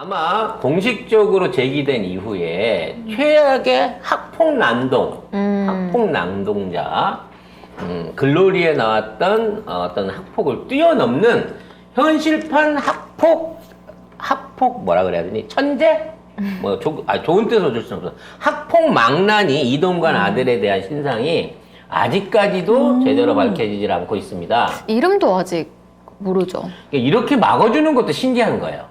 아마 공식적으로 제기된 이후에 최악의 학폭 낭동자, 글로리에 나왔던 어떤 학폭을 뛰어넘는 현실판 학폭 뭐라 그래야 되니? 천재? 좋은 뜻으로 줄 수는 없어. 학폭 망나니 이동관 아들에 대한 신상이 아직까지도 제대로 밝혀지질 않고 있습니다. 이름도 아직 모르죠. 이렇게 막아주는 것도 신기한 거예요.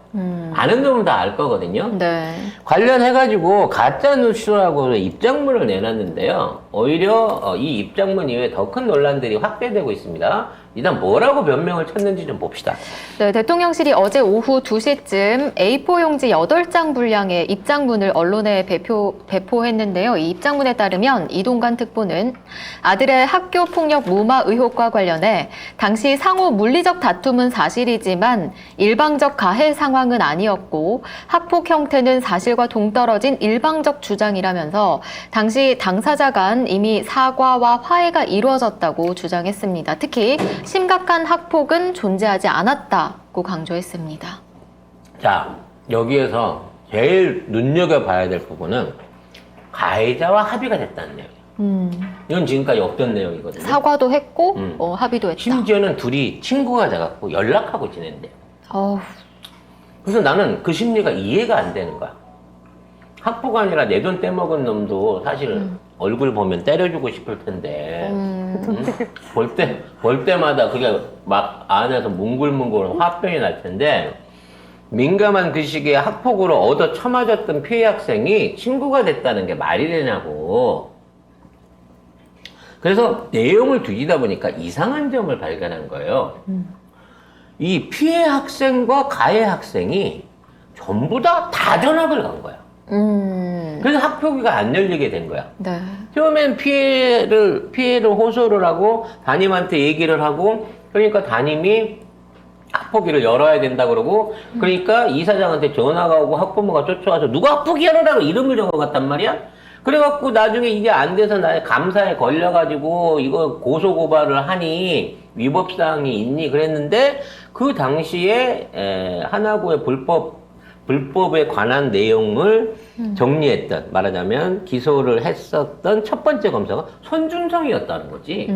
아는 놈은 다 알 거거든요. 네. 관련해가지고 가짜뉴스라고 입장문을 내놨는데요. 오히려 이 입장문 이후에 더 큰 논란들이 확대되고 있습니다. 일단 뭐라고 변명을 쳤는지 좀 봅시다. 네, 대통령실이 어제 오후 2시쯤 A4 용지 8장 분량의 입장문을 언론에 배포했는데요. 이 입장문에 따르면 이동관 특보는 아들의 학교 폭력 무마 의혹과 관련해 당시 상호 물리적 다툼은 사실이지만 일방적 가해 상황은 아니었고 학폭 형태는 사실과 동떨어진 일방적 주장이라면서 당시 당사자 간 이미 사과와 화해가 이루어졌다고 주장했습니다. 특히 심각한 학폭은 존재하지 않았다고 강조했습니다. 자, 여기에서 제일 눈여겨봐야 될 부분은 가해자와 합의가 됐다는 내용이에요. 이건 지금까지 없던 내용이거든요. 사과도 했고 합의도 했다. 심지어는 둘이 친구가 돼갖고 연락하고 지낸대요. 그래서 나는 그 심리가 이해가 안 되는 거야. 학폭 아니라 내 돈 떼먹은 놈도 사실 얼굴 보면 때려주고 싶을 텐데 볼 때마다 그게 막 안에서 뭉글뭉글 화병이 날 텐데 민감한 그 시기에 학폭으로 얻어 처맞았던 피해 학생이 친구가 됐다는 게 말이 되냐고. 그래서 내용을 뒤지다 보니까 이상한 점을 발견한 거예요. 이 피해 학생과 가해 학생이 전부 다 전학을 간 거야. 그래서 학폭위가 안 열리게 된 거야. 네. 처음엔 피해를 호소를 하고 담임한테 얘기를 하고 그러니까 담임이 학폭위를 열어야 된다 그러고 그러니까 이사장한테 전화가 오고 학부모가 쫓아와서 누가 학폭위 열어라고 이름을 적어갔단 말이야. 그래갖고 나중에 이게 안 돼서 나 감사에 걸려가지고 이거 고소고발을 하니 위법사항이 있니 그랬는데 그 당시에 하나고의 불법에 관한 내용을 정리했던, 말하자면 기소를 했었던 첫 번째 검사가 손준성이었다는 거지.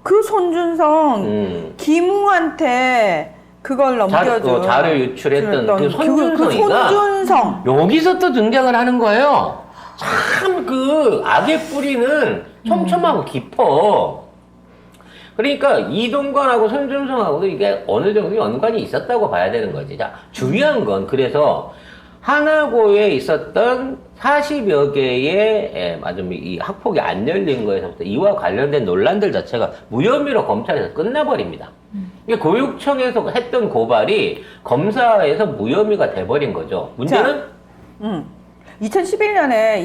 그 손준성 김우한테 그걸 넘겨줘. 자료 유출했던 그 그 손준성이가 손준성. 여기서 또 등장을 하는 거예요. 참 그 악의 뿌리는 촘촘하고 깊어. 그러니까 이동관하고 손준성하고도 이게 어느 정도 연관이 있었다고 봐야 되는 거지. 자, 중요한 건 그래서 하나고에 있었던 40여 개의 이 학폭이 안 열린 거에서부터 이와 관련된 논란들 자체가 무혐의로 검찰에서 끝나버립니다. 이게 교육청에서 했던 고발이 검사에서 무혐의가 돼버린 거죠. 문제는 2011년에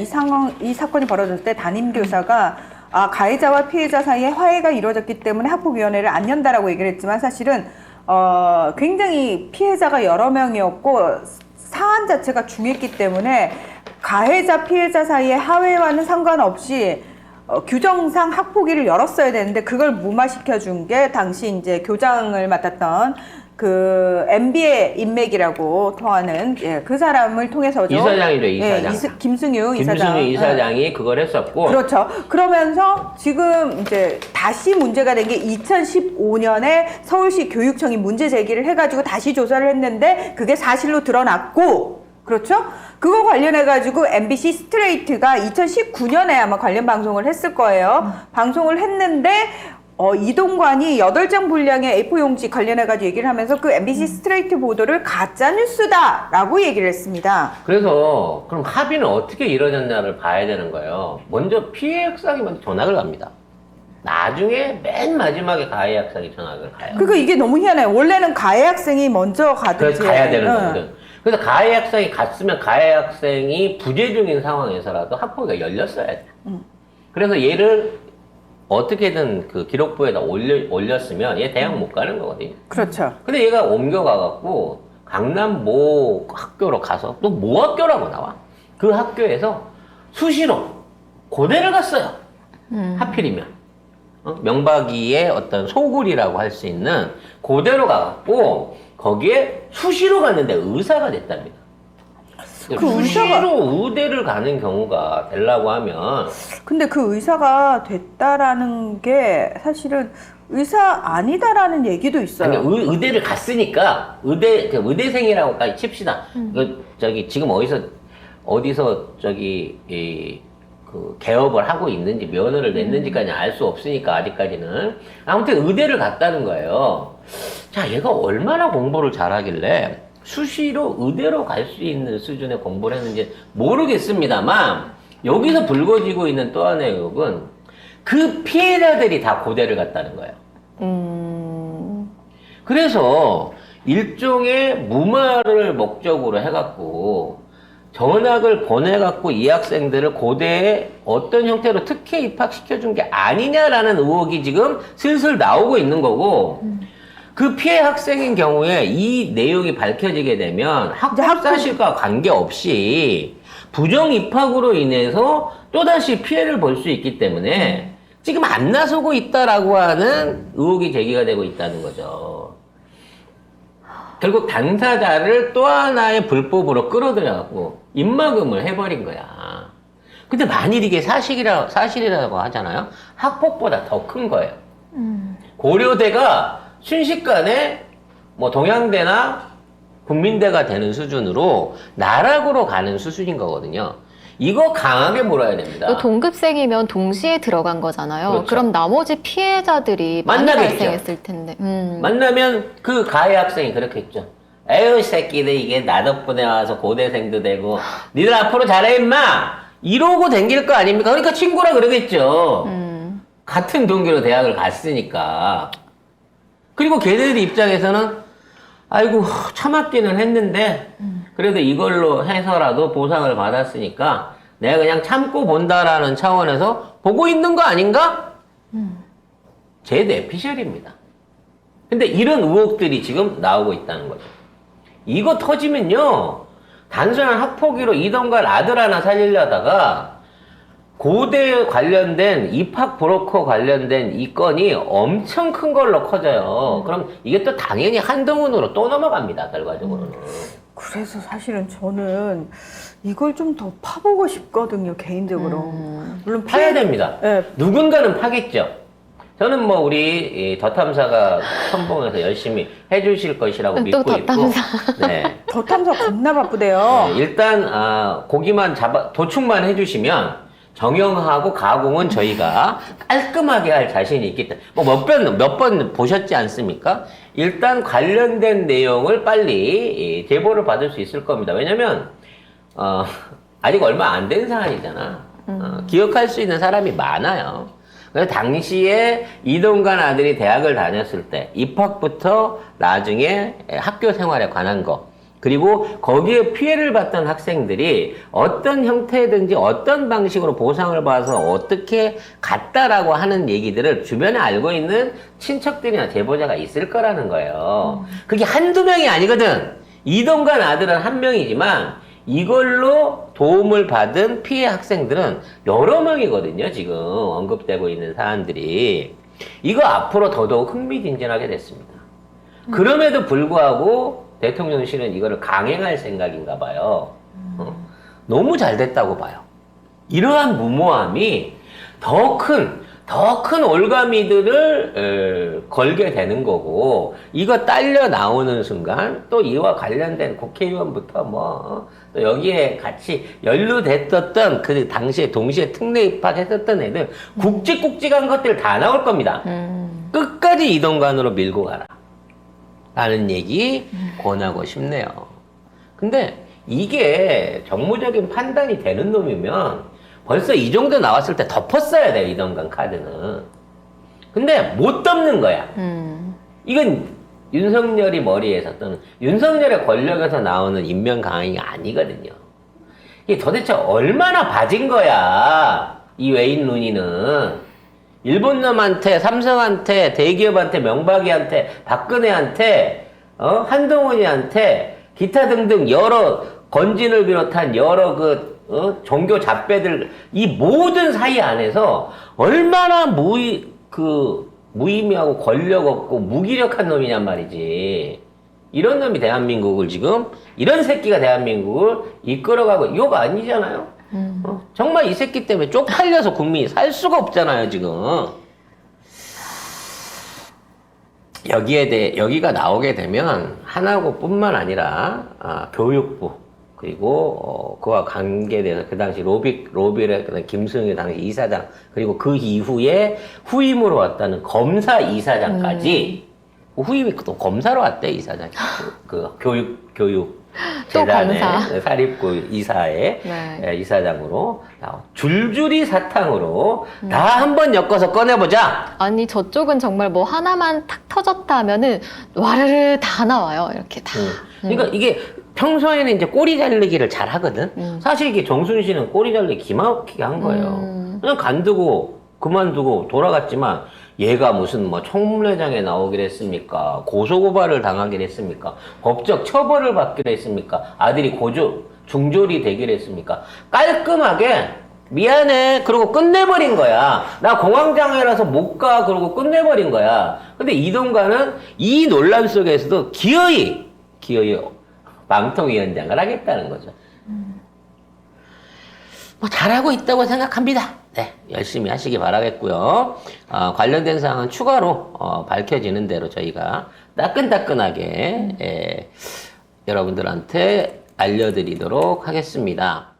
이 사건이 벌어졌을 때 담임교사가 가해자와 피해자 사이에 화해가 이루어졌기 때문에 학폭위원회를 안 연다라고 얘기를 했지만 사실은 굉장히 피해자가 여러 명이었고 사안 자체가 중했기 때문에 가해자 피해자 사이의 화해와는 상관없이 규정상 학폭위를 열었어야 되는데 그걸 무마시켜 준 게 당시 이제 교장을 맡았던 그 MB의 인맥이라고 통하는 그 사람을 통해서죠. 이사장이죠, 이사장. 김승유 이사장. 김승유 이사장이 그걸 했었고. 그렇죠. 그러면서 지금 이제 다시 문제가 된 게 2015년에 서울시 교육청이 문제 제기를 해가지고 다시 조사를 했는데 그게 사실로 드러났고, 그렇죠? 그거 관련해가지고 MBC 스트레이트가 2019년에 아마 관련 방송을 했을 거예요. 방송을 했는데 이동관이 8장 분량의 A4 용지 관련해가지고 얘기를 하면서 그 MBC 스트레이트 보도를 가짜뉴스다라고 얘기를 했습니다. 그래서 그럼 합의는 어떻게 이루어졌냐를 봐야 되는 거예요. 먼저 피해 학생이 먼저 전학을 갑니다. 나중에 맨 마지막에 가해 학생이 전학을 가요. 그러니까 이게 너무 희한해요. 원래는 가해 학생이 먼저 가든지. 그래서 가야 되는 거거든. 그래서 가해 학생이 갔으면 가해 학생이 부재 중인 상황에서라도 학폭위가 열렸어야 돼. 그래서 얘를 어떻게든 그 기록부에다 올렸으면 얘 대학 못 가는 거거든요. 그렇죠. 근데 얘가 옮겨가갖고 강남 모 학교로 가서 또 모 학교라고 나와. 그 학교에서 수시로 고대를 갔어요. 하필이면. 명박이의 어떤 소굴이라고 할 수 있는 고대로 가갖고 거기에 수시로 갔는데 의사가 됐답니다. 수시로 의대를 가는 경우가 되려고 하면 근데 그 의사가 됐다라는 게 사실은 의사 아니다라는 얘기도 있어요. 아니, 의대를 갔으니까 의대생이라고까지 칩시다. 저기 지금 어디서 그 개업을 하고 있는지 면허를 냈는지까지 알 수 없으니까 아직까지는 아무튼 의대를 갔다는 거예요. 자, 얘가 얼마나 공부를 잘하길래 수시로 의대로 갈 수 있는 수준의 공부를 했는지 모르겠습니다만 여기서 불거지고 있는 또 하나의 의혹은 그 피해자들이 다 고대를 갔다는 거예요. 그래서 일종의 무마를 목적으로 해갖고 전학을 보내갖고 이 학생들을 고대에 어떤 형태로 특혜 입학시켜준 게 아니냐라는 의혹이 지금 슬슬 나오고 있는 거고 그 피해 학생인 경우에 이 내용이 밝혀지게 되면 학폭 사실과 관계없이 부정 입학으로 인해서 또다시 피해를 볼 수 있기 때문에 지금 안 나서고 있다라고 하는 의혹이 제기가 되고 있다는 거죠. 결국 당사자를 또 하나의 불법으로 끌어들여갖고 입막음을 해버린 거야. 근데 만일 이게 사실이라고 하잖아요. 학폭보다 더 큰 거예요. 고려대가 순식간에 뭐 동양대나 국민대가 되는 수준으로 나락으로 가는 수준인 거거든요. 이거 강하게 몰아야 됩니다. 동급생이면 동시에 들어간 거잖아요. 그렇죠. 그럼 나머지 피해자들이 많이 만나겠죠. 발생했을 텐데. 만나면 그 가해 학생이 그렇게 했죠. 에휴 새끼들 이게 나 덕분에 와서 고대생도 되고 니들 앞으로 잘해 임마 이러고 댕길 거 아닙니까? 그러니까 친구라 그러겠죠. 같은 동기로 대학을 갔으니까. 그리고 걔네들 입장에서는 아이고 참았기는 했는데 그래도 이걸로 해서라도 보상을 받았으니까 내가 그냥 참고 본다라는 차원에서 보고 있는 거 아닌가? 제 뇌피셜입니다. 근데 이런 의혹들이 지금 나오고 있다는 거죠. 이거 터지면요 단순한 학폭위로 이동관 아들 하나 살리려다가 고대 관련된 입학 브로커 관련된 이 건이 엄청 큰 걸로 커져요. 그럼 이게 또 당연히 한동훈으로 또 넘어갑니다. 결과적으로는. 그래서 사실은 저는 이걸 좀 더 파보고 싶거든요, 개인적으로. 물론 파야 됩니다. 네. 누군가는 파겠죠. 저는 뭐 우리 더 탐사가 선봉에서 열심히 해주실 것이라고 또 믿고 더 있고. 탐사. 네. 더 탐사 겁나 바쁘대요. 네, 일단 고기만 도축만 해주시면 정형하고 가공은 저희가 깔끔하게 할 자신이 있기 때문에 뭐 몇 번 보셨지 않습니까? 일단 관련된 내용을 빨리 제보를 받을 수 있을 겁니다. 왜냐면 아직 얼마 안 된 사안이잖아. 기억할 수 있는 사람이 많아요. 그래서 당시에 이동관 아들이 대학을 다녔을 때 입학부터 나중에 학교 생활에 관한 거 그리고 거기에 피해를 봤던 학생들이 어떤 형태든지 어떤 방식으로 보상을 받아서 어떻게 갔다라고 하는 얘기들을 주변에 알고 있는 친척들이나 제보자가 있을 거라는 거예요. 그게 한두 명이 아니거든. 이동관 아들은 한 명이지만 이걸로 도움을 받은 피해 학생들은 여러 명이거든요. 지금 언급되고 있는 사안들이. 이거 앞으로 더더욱 흥미진진하게 됐습니다. 그럼에도 불구하고 대통령실은 이거를 강행할 생각인가 봐요. 너무 잘 됐다고 봐요. 이러한 무모함이 더 큰 올가미들을 걸게 되는 거고, 이거 딸려 나오는 순간, 또 이와 관련된 국회의원부터 또 여기에 같이 연루됐었던 그 당시에 동시에 특례 입학했었던 애들, 굵직굵직한 것들 다 나올 겁니다. 끝까지 이동관으로 밀고 가라. 라는 얘기 권하고 싶네요. 근데 이게 정무적인 판단이 되는 놈이면 벌써 이 정도 나왔을 때 덮었어야 돼요, 이동관 카드는. 근데 못 덮는 거야. 이건 윤석열이 머리에서 또는 윤석열의 권력에서 나오는 인명 강행이 아니거든요. 이게 도대체 얼마나 봐진 거야, 이 외인 루니는. 일본 놈한테, 삼성한테, 대기업한테, 명박이한테, 박근혜한테, 한동훈이한테, 기타 등등 여러 건진을 비롯한 여러 종교 잡배들, 이 모든 사이 안에서 얼마나 무의미하고 권력 없고 무기력한 놈이냔 말이지. 이런 놈이 대한민국을 지금 이런 새끼가 대한민국을 이끌어가고 이거 아니잖아요. 정말 이 새끼 때문에 쪽팔려서 국민이 살 수가 없잖아요 지금. 여기가 나오게 되면 하나고뿐만 아니라 교육부 그리고 그와 관계돼서 그 당시 로비의 김승희 당시 이사장 그리고 그 이후에 후임으로 왔다는 검사 이사장까지 후임이 또 검사로 왔대 이사장 그 교육 또 재단의 검사. 사립고 이사의 네. 이사장으로 줄줄이 사탕으로 다 한번 엮어서 꺼내보자. 아니 저쪽은 정말 뭐 하나만 탁 터졌다 하면은 와르르 다 나와요. 이렇게 다. 그러니까 이게 평소에는 이제 꼬리 잘리기를 잘 하거든. 사실 이게 정순신은 꼬리 잘리기 기막히게 한 거예요. 그냥 간두고 그만두고 돌아갔지만 얘가 무슨 뭐 청문회장에 나오기로 했습니까? 고소고발을 당하기로 했습니까? 법적 처벌을 받기로 했습니까? 아들이 중졸이 되기로 했습니까? 깔끔하게 미안해 그러고 끝내버린 거야. 나 공황장애라서 못 가 그러고 끝내버린 거야. 근데 이동관은 이 논란 속에서도 기어이 방통위원장을 하겠다는 거죠. 뭐 잘하고 있다고 생각합니다. 네, 열심히 하시기 바라겠고요. 관련된 사항은 추가로 밝혀지는 대로 저희가 따끈따끈하게 여러분들한테 알려드리도록 하겠습니다.